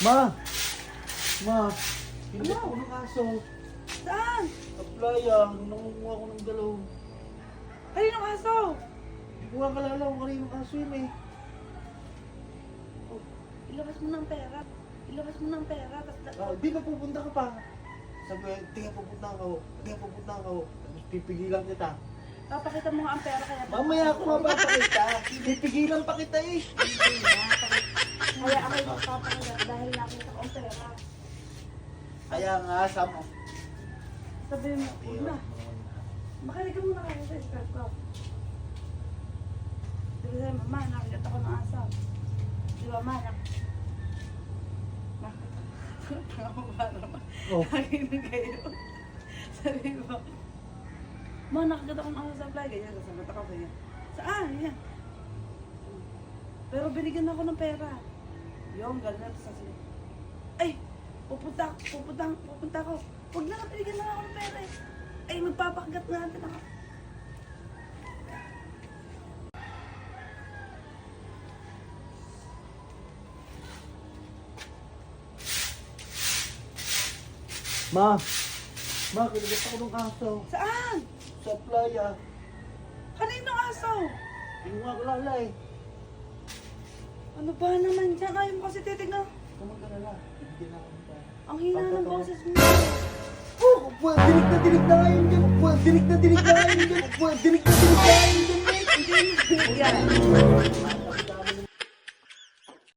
Ma! Ma! Hindi ako ng aso. Saan? Sa playa, nangunguha ako ng galaw. Kaninong aso? Hindi ko nga kalala kung kaninong aso yun eh. Oh, ilabas mo ng pera. Ilabas mo ng pera. Di ba pupunta ka pa? Sabi ko, tingnan pupunta ako. Tingnan pupunta ako. Tapos pipigilan kita. Papakita mo nga ang pera kaya. Mamaya ako mapapakita. Pipigilan pa kita eh. Kaya ako'y magpapakita dahil nakita ko ang pera. Kaya nga, sama. Sabihin mo, huwag na. Makinig ka muna kayo sa skirt ko. Sabi sa'yo, mama, nakikita ko ng aso. Di ba, ma? Oh. Nakinig kayo. Sabi mo, ma, nakikita ko ng aso sa fly. Ganyan, sasagot ako ganyan. Saan? Yan. Pero binigyan ako ng pera. Yung, ganyan. Sasabi, ay, pupunta ako. Huwag na, binigyan na ako ng pera eh. Ay, magpapakagat natin ako. Ma! Ma, kinagat ako ng aso. Saan? Sa playa. Kaninong aso? Hindi ko nga kalala eh. Ano ba naman dyan? Ayaw mo kasi titignan. Kamang kalala. Hindi na ako ng pera. Ang hina ng boses mo. Oh, pwede dinig na ngayon dyan. Pwede dinig na ngayon dyan. Pwede dinig na ngayon dyan. Hindi mo binigyan.